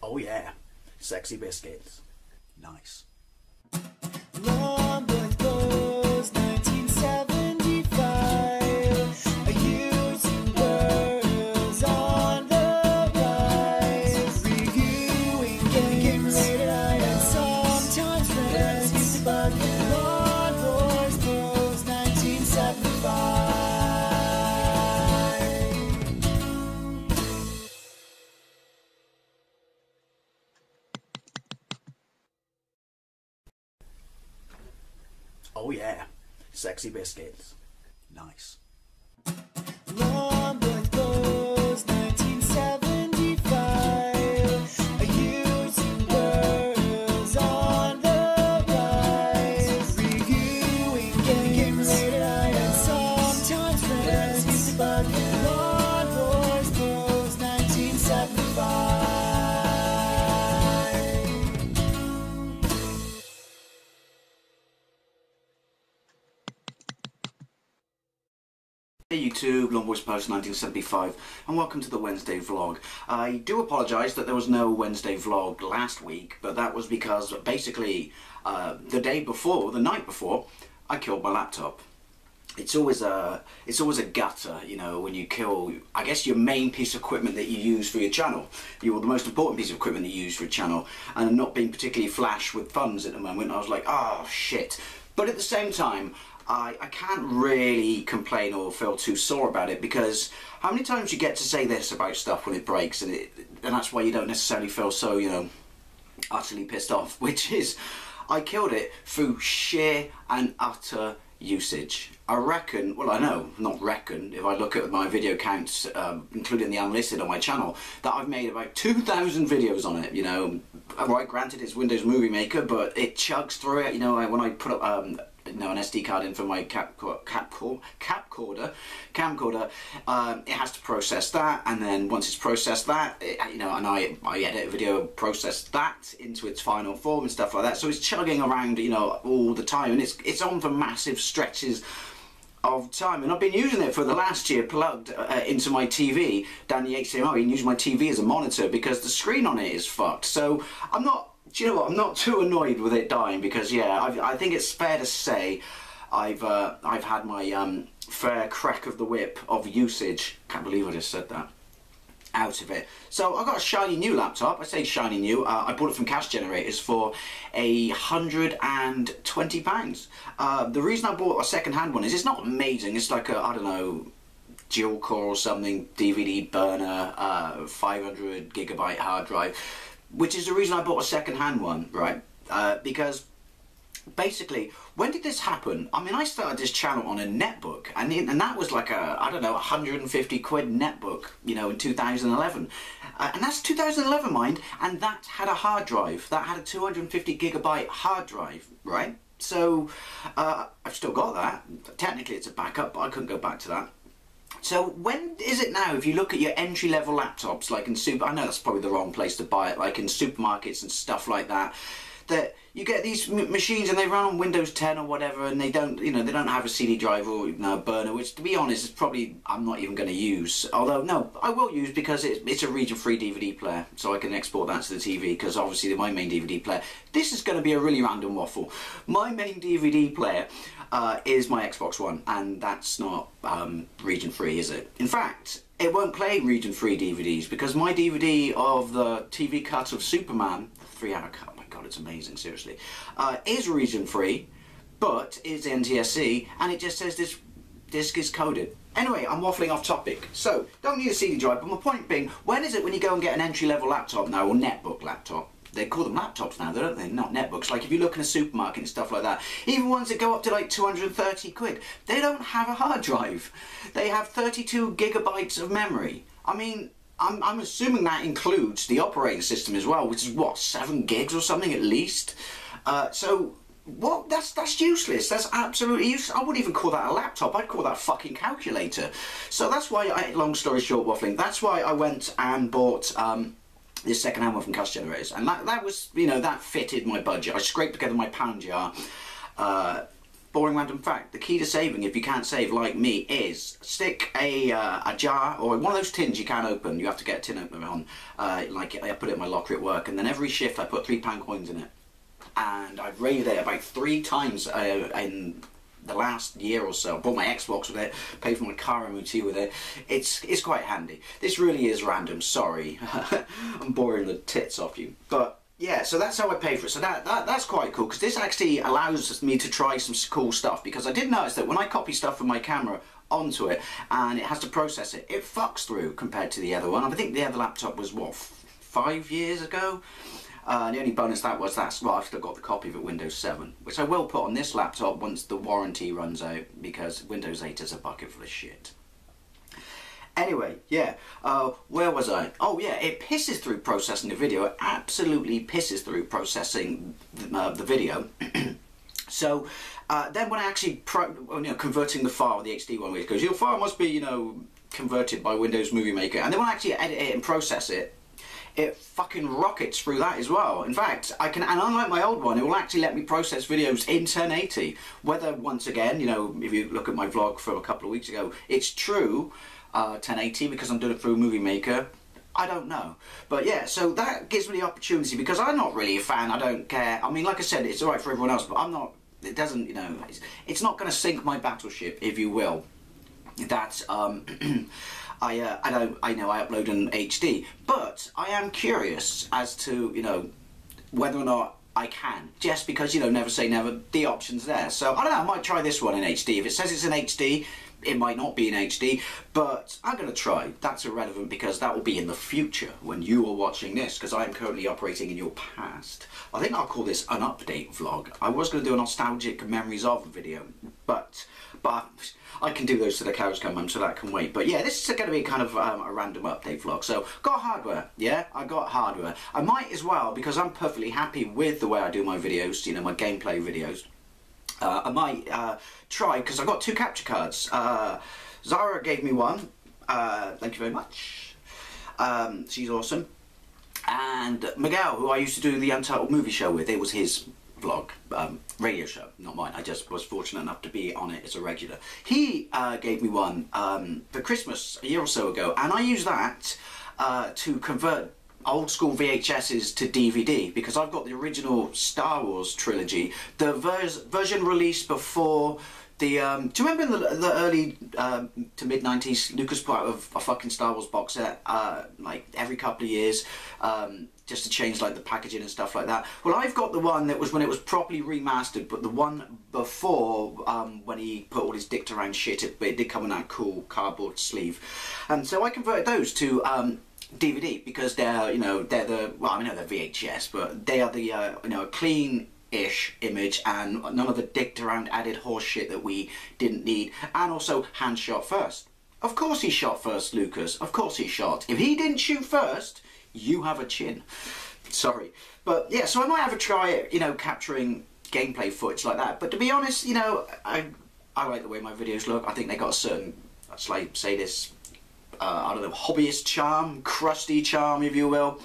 Oh yeah, sexy biscuits. Nice. Long goes 1975. A using girls on the rise. Reviewing games late at night and sometimes friends used to bug. Long goes 1975. Oh yeah, sexy biscuits. Nice. Long goes 1975. A using girls on the rise. Reviewing games late at night and sometimes friends used to bug. Long goes 1975. Hey YouTube, Long Voice Post 1975, and welcome to the Wednesday vlog. I do apologise that there was no Wednesday vlog last week, but that was because basically the night before, I killed my laptop. It's always a gutter, you know, when you kill, I guess, your main piece of equipment that you use for your channel. The most important piece of equipment that you use for your channel, and not being particularly flash with funds at the moment, I was like, oh shit. But at the same time, I can't really complain or feel too sore about it, because how many times you get to say this about stuff when it breaks, and that's why you don't necessarily feel so, you know, utterly pissed off, which is, I killed it through sheer and utter usage. I reckon, well I know, not reckon, if I look at my video counts, including the unlisted on my channel, that I've made about 2,000 videos on it, you know. Right, granted it's Windows Movie Maker, but it chugs through it, you know, when I put up you know, an SD card in for my camcorder, it has to process that, and then once it's processed that, you know, and I edit a video, process that into its final form and stuff like that, so it's chugging around, you know, all the time, and it's on for massive stretches of time, and I've been using it for the last year plugged into my TV down the HDMI, and using my TV as a monitor because the screen on it is fucked. So I'm not, do you know what, I'm not too annoyed with it dying, because yeah, I think it's fair to say I've had my fair crack of the whip of usage, can't believe I just said that, out of it. So I got a shiny new laptop. I say shiny new, I bought it from Cash Generators for £120. The reason I bought a second-hand one is it's not amazing, it's like a, I don't know, dual core or something, DVD burner, 500 gigabyte hard drive, which is the reason I bought a second-hand one, right? Because basically, when did this happen? I mean, I started this channel on a netbook, and that was like a, I don't know, 150 quid netbook, you know, in 2011. And that's 2011, mind, and that had a hard drive. That had a 250 gigabyte hard drive, right? So, I've still got that. Technically, it's a backup, but I couldn't go back to that. So when is it now, if you look at your entry-level laptops, like in I know that's probably the wrong place to buy it, like in supermarkets and stuff like that, that you get these machines and they run on Windows 10 or whatever, and they don't, you know, they don't have a CD drive or, you know, a burner, which to be honest is probably, I'm not even going to use. Although, no, I will use, because it's a region-free DVD player, so I can export that to the TV, because obviously my main DVD player, this is going to be a really random waffle. My main DVD player is my Xbox One, and that's not region-free, is it? In fact, it won't play region-free DVDs, because my DVD of the TV cut of Superman, the 3-hour cut, God, it's amazing, seriously, is region-free, but is NTSC, and it just says this disc is coded. Anyway, I'm waffling off topic. So, don't need a CD drive, but my point being, when is it when you go and get an entry-level laptop now, or netbook laptop? They call them laptops now, don't they? Not netbooks. Like if you look in a supermarket and stuff like that, even ones that go up to like 230 quid, they don't have a hard drive. They have 32 gigabytes of memory. I mean, I'm assuming that includes the operating system as well, which is what, 7 gigs or something at least. So what? That's useless. That's absolutely useless. I wouldn't even call that a laptop. I'd call that a fucking calculator. So that's why long story short, waffling. That's why I went and bought this second-hand one from Cash Generators, and that was, you know, that fitted my budget. I scraped together my pound jar. boring random fact, the key to saving, if you can't save like me, is stick a jar, or one of those tins you can't open, you have to get a tin opener on, like I put it in my locker at work, and then every shift I put £3 coins in it. And I've raided it about 3 times in the last year or so. I bought my Xbox with it, paid for my car MOT with it. It's quite handy. This really is random, sorry. I'm boring the tits off you. But yeah, so that's how I pay for it. So that's quite cool, because this actually allows me to try some cool stuff, because I did notice that when I copy stuff from my camera onto it and it has to process it, it fucks through compared to the other one. I think the other laptop was, what, 5 years ago? The only bonus well, I've still got the copy of it, Windows 7, which I will put on this laptop once the warranty runs out, because Windows 8 is a bucket full of shit. Anyway, yeah, where was I? Oh yeah, it pisses through processing the video. It absolutely pisses through processing the video. So then when I actually converting the file, the HD one, it goes, your file must be, converted by Windows Movie Maker, and then when I actually edit it and process it, it fucking rockets through that as well. In fact, I can, and unlike my old one, it will actually let me process videos in 1080. Whether, once again, if you look at my vlog from a couple of weeks ago, it's true 1080 because I'm doing it through Movie Maker. I don't know. But yeah, so that gives me the opportunity, because I'm not really a fan, I don't care. I mean, like I said, it's alright for everyone else, but I'm not, it doesn't, it's not going to sink my battleship, if you will. That, I know I upload in HD, but I am curious as to, whether or not I can, just because, never say never, the option's there. So, I don't know, I might try this one in HD. If it says it's in HD, it might not be in HD, but I'm going to try. That's irrelevant, because that will be in the future when you are watching this, because I am currently operating in your past. I think I'll call this an update vlog. I was going to do a nostalgic memories of video, but I can do those till the cows come home, so that can wait. But yeah, this is going to be kind of a random update vlog. So, got hardware, yeah? I got hardware. I might as well, because I'm perfectly happy with the way I do my videos, my gameplay videos. I might try, because I've got 2 capture cards. Zara gave me one. Thank you very much. She's awesome. And Miguel, who I used to do the Untitled Movie Show with, it was his vlog, radio show, not mine. I just was fortunate enough to be on it as a regular. He gave me one for Christmas a year or so ago, and I used that to convert old school VHSs to DVD, because I've got the original Star Wars trilogy, the version released before the, do you remember in the early to mid-90s, Lucas put out a fucking Star Wars box set, like every couple of years, just to change like the packaging and stuff like that. Well, I've got the one that was when it was properly remastered, but the one before, when he put all his dicked around shit, it did come in that cool cardboard sleeve. And so I converted those to DVD, because they're, they're the, well, I mean, they're VHS, but they are the, a clean-ish image, and none of the dicked around added horse shit that we didn't need, and also hand shot first. Of course he shot first, Lucas. Of course he shot. If he didn't shoot first, you have a chin. Sorry. But yeah, so I might have a try at, capturing gameplay footage like that. But to be honest, I like the way my videos look. I think they got a certain, let's like say this, I don't know, hobbyist charm, crusty charm, if you will.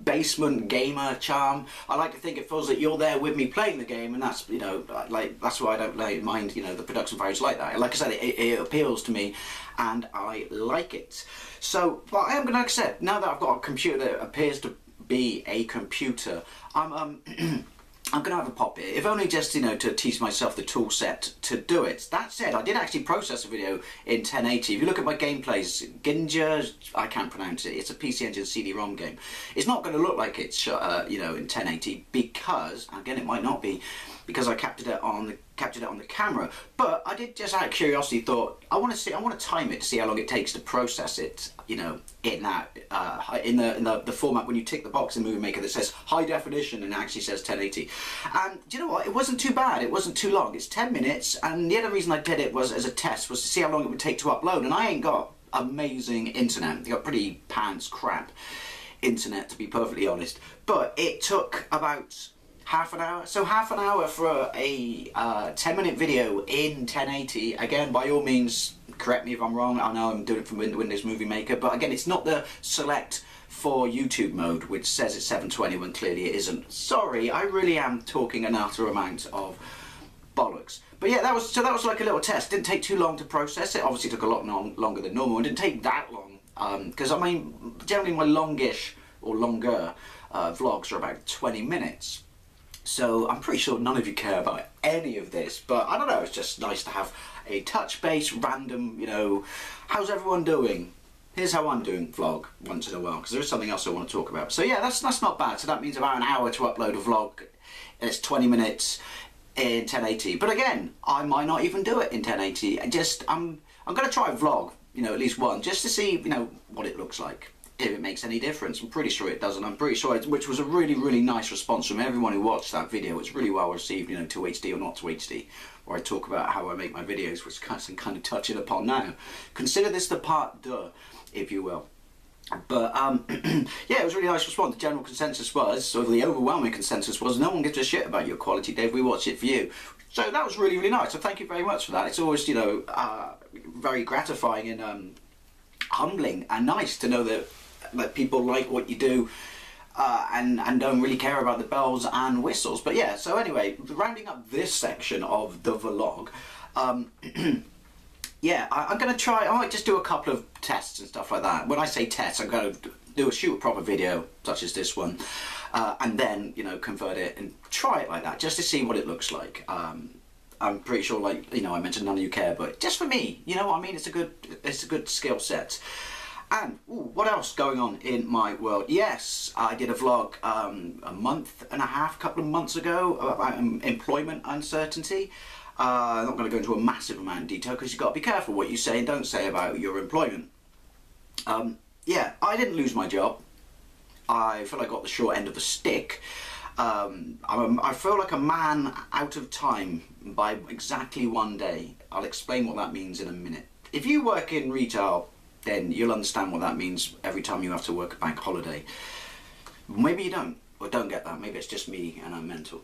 Basement gamer charm. I like to think it feels that you're there with me playing the game, and that's, that's why I don't mind, the production values like that. Like I said, it appeals to me, and I like it. So, but I am gonna, like I said, now that I've got a computer that appears to be a computer, I'm I'm going to have a pop here, if only just, to teach myself the tool set to do it. That said, I did actually process a video in 1080. If you look at my gameplays, Ginja, I can't pronounce it, it's a PC Engine CD-ROM game. It's not going to look like it's, in 1080, because, again, it might not be, because I captured it on the camera. But I did, just out of curiosity, thought I want to time it to see how long it takes to process it. In that in the format when you tick the box in Movie Maker that says high definition and it actually says 1080. And do you know what? It wasn't too bad. It wasn't too long. It's 10 minutes. And the other reason I did it was as a test, was to see how long it would take to upload. And I ain't got amazing internet. I got pretty pants crap internet, to be perfectly honest. But it took about half an hour. So half an hour for a 10-minute video in 1080. Again, by all means, correct me if I'm wrong. I know I'm doing it from Windows Movie Maker, but again, it's not the select for YouTube mode, which says it's 720 when clearly it isn't. Sorry, I really am talking an utter amount of bollocks. But yeah, that was like a little test. Didn't take too long to process it. Obviously took a lot longer than normal. It didn't take that long, because I mean, generally my longish or longer vlogs are about 20 minutes. So I'm pretty sure none of you care about any of this, but I don't know, it's just nice to have a touch base, random, you know, how's everyone doing? Here's how I'm doing vlog once in a while, because there is something else I want to talk about. So yeah, that's not bad. So that means about an hour to upload a vlog, and it's 20 minutes in 1080. But again, I might not even do it in 1080. I'm going to try a vlog, you know, at least one, just to see, you know, what it looks like. If it makes any difference. I'm pretty sure it doesn't. I'm pretty sure which was a really nice response from everyone who watched that video. It's really well received, you know, to HD or not to HD, where I talk about how I make my videos, which I'm kind of touching upon now. Consider this the part deux, if you will. But yeah, it was a really nice response. The general consensus was, or the overwhelming consensus was, no one gives a shit about your quality, Dave. We watch it for you. So that was really nice. So thank you very much for that. It's always, you know, very gratifying and humbling and nice to know that people like what you do and don't really care about the bells and whistles. But yeah, so anyway, rounding up this section of the vlog, yeah, I'm going to try, I might just do a couple of tests and stuff like that. When I say tests, I'm going to shoot a proper video, such as this one, and then, you know, convert it and try it like that, just to see what it looks like. I'm pretty sure, like, you know, I mentioned none of you care, but just for me, you know what I mean? It's a good skill set. And, ooh, what else going on in my world? Yes, I did a vlog a couple of months ago about employment uncertainty. I'm not going to go into a massive amount of detail because you've got to be careful what you say and don't say about your employment. Yeah, I didn't lose my job. I feel I got the short end of the stick. I feel like a man out of time by exactly one day. I'll explain what that means in a minute. If you work in retail, then you'll understand what that means every time you have to work a bank holiday. Maybe you don't, or don't get that. Maybe it's just me and I'm mental.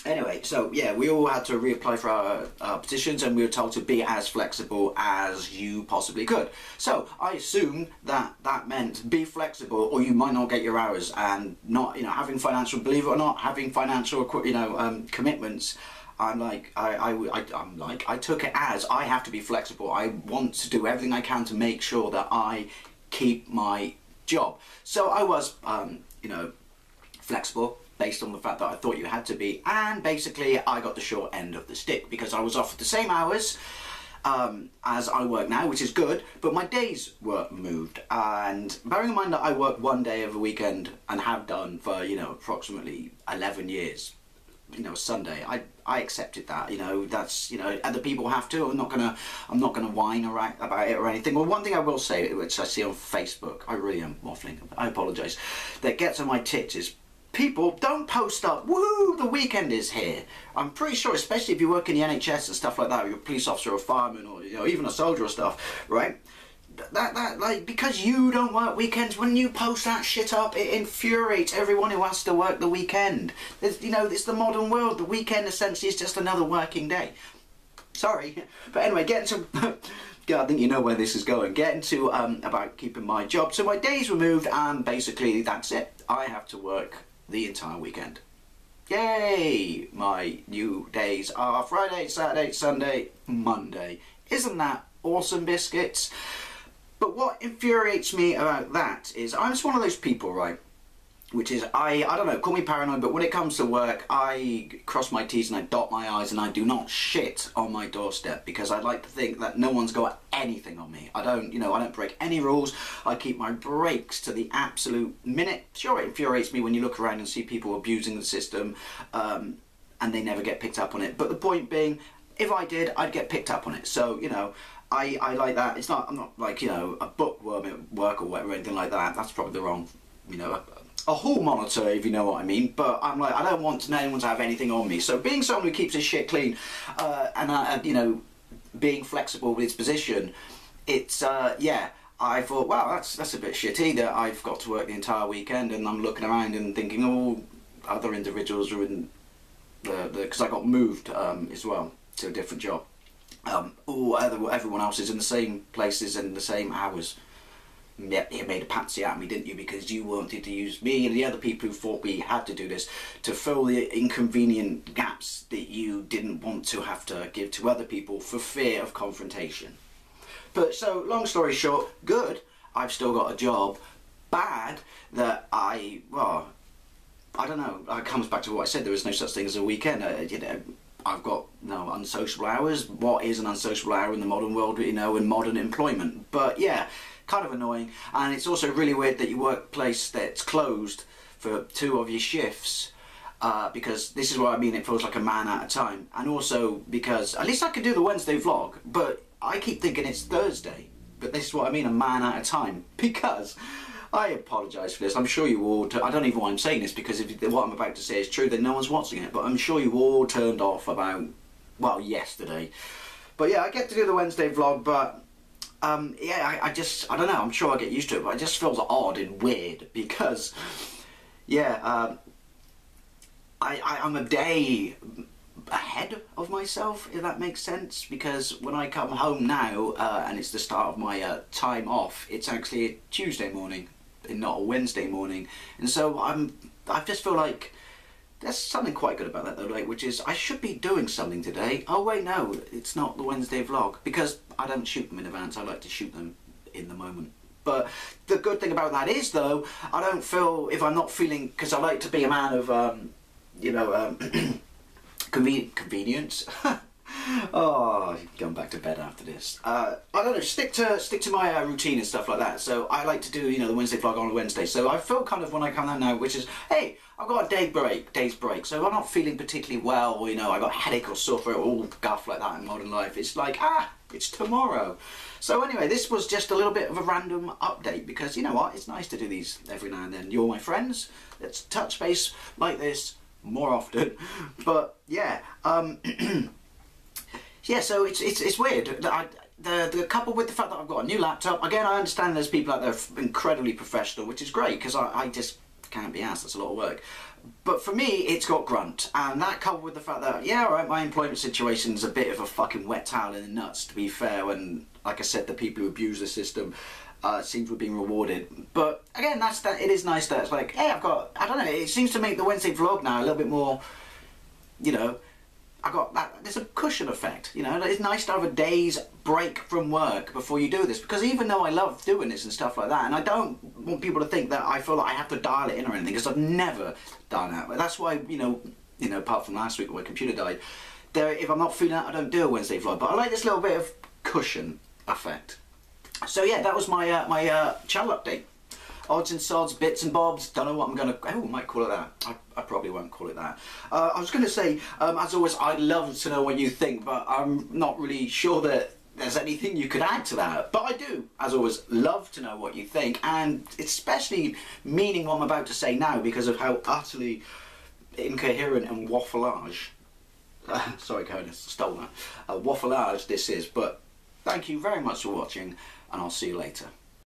Anyway, so yeah, we all had to reapply for our positions, and we were told to be as flexible as you possibly could. So I assumed that that meant be flexible, or you might not get your hours, and not, you know, having financial, believe it or not, having financial, you know, commitments. I'm like, I took it as I have to be flexible. I want to do everything I can to make sure that I keep my job. So I was, you know, flexible based on the fact that I thought you had to be, and basically I got the short end of the stick because I was offered the same hours as I work now, which is good, but my days were moved. And bearing in mind that I work one day of a weekend and have done for, you know, approximately 11 years, you know, Sunday, I accepted that, you know, that's, you know, other people have to. I'm not gonna whine about it or anything. Well, one thing I will say, which I see on Facebook, I really am waffling, I apologise, that gets on my tits is, people don't post up, woohoo, the weekend is here. I'm pretty sure, especially if you work in the NHS and stuff like that, or you're a police officer or a fireman, or, you know, even a soldier or stuff, right? That like, because you don't work weekends, when you post that shit up, it infuriates everyone who has to work the weekend. You know, it's the modern world. The weekend essentially is just another working day. Sorry, but anyway, getting to yeah, I think you know where this is going. Getting to about keeping my job. So my days were moved, and basically that's it. I have to work the entire weekend. Yay! My new days are Friday, Saturday, Sunday, Monday. Isn't that awesome, biscuits? But what infuriates me about that is I'm just one of those people, right, which is, I don't know, call me paranoid, but when it comes to work, I cross my T's and I dot my I's, and I do not shit on my doorstep, because I like to think that no one's got anything on me. I don't, you know, I don't break any rules. I keep my breaks to the absolute minute. Sure, it infuriates me when you look around and see people abusing the system, and they never get picked up on it. But the point being, if I did, I'd get picked up on it. So, you know, I like that. It's not, I'm not like, you know, a bookworm at work or whatever, or anything like that. That's probably the wrong, you know, a hall monitor, if you know what I mean. But I'm like, I don't want anyone to have anything on me. So being someone who keeps his shit clean, and you know, being flexible with his position, it's yeah, I thought, wow, that's a bit shitty that I've got to work the entire weekend, and I'm looking around and thinking, oh, other individuals are in because I got moved as well to a different job. Everyone else is in the same places and the same hours. you made a patsy out of me, didn't you? Because you wanted to use me and the other people who thought we had to do this to fill the inconvenient gaps that you didn't want to have to give to other people for fear of confrontation. But so, long story short, good, I've still got a job. Bad that well, I don't know, it comes back to what I said, there is no such thing as a weekend. You know, I've got no unsociable hours. What is an unsociable hour in the modern world, you know, in modern employment? But yeah, kind of annoying. And it's also really weird that your workplace that's closed for 2 of your shifts, because this is what I mean, it feels like a man at a time. And also because, at least I could do the Wednesday vlog, but I keep thinking it's Thursday. But this is what I mean, a man at a time. Because, I apologise for this, I'm sure you all, I don't even know why I'm saying this, because if what I'm about to say is true, then no one's watching it. But I'm sure you all turned off about, well, yesterday. But yeah, I get to do the Wednesday vlog, but yeah, I don't know, I'm sure I'll get used to it, but it just feels odd and weird because, yeah, I'm a day ahead of myself, if that makes sense, because when I come home now and it's the start of my time off, it's actually a Tuesday morning and not a Wednesday morning, and so I just feel like there's something quite good about that though, like, which is I should be doing something today. Oh wait, no, it's not the Wednesday vlog, because I don't shoot them in advance, I like to shoot them in the moment. But the good thing about that is though, I don't feel, if I'm not feeling, because I like to be a man of, you know, convenience. Oh, going back to bed after this. I don't know, stick to my routine and stuff like that. So I like to do, you know, the Wednesday vlog on a Wednesday. So I feel kind of when I come out now, which is, hey, I've got a day's break. So I'm not feeling particularly well, or, you know, I got a headache or sore throat, all guff like that in modern life. It's like, it's tomorrow. So anyway, this was just a little bit of a random update because, you know what, it's nice to do these every now and then. You're my friends. Let's touch base like this more often. But yeah, yeah, so it's weird. The couple with the fact that I've got a new laptop, again, I understand there's people out there incredibly professional, which is great, because I just can't be asked, that's a lot of work. But for me, it's got grunt, and that coupled with the fact that, yeah, alright, my employment situation's a bit of a fucking wet towel in the nuts, to be fair, when, like I said, the people who abuse the system seem to be being rewarded. But again, it is nice that it's like, hey, I've got, I don't know, it seems to make the Wednesday vlog now a little bit more, you know, I got that, there's a cushion effect, you know. It's nice to have a day's break from work before you do this, because even though I love doing this and stuff like that, and I don't want people to think that I feel like I have to dial it in or anything, because I've never done that. But that's why, you know, apart from last week when my computer died, if I'm not feeling that, I don't do a Wednesday vlog. But I like this little bit of cushion effect. So yeah, that was my channel update. Odds and sods, bits and bobs, don't know what I'm going to, I might call it that. I probably won't call it that. I was going to say, as always, I'd love to know what you think, but I'm not really sure that there's anything you could add to that. But I do, as always, love to know what you think, and especially meaning what I'm about to say now because of how utterly incoherent and waffleage, sorry Conan, stole that, waffleage this is. But thank you very much for watching, and I'll see you later.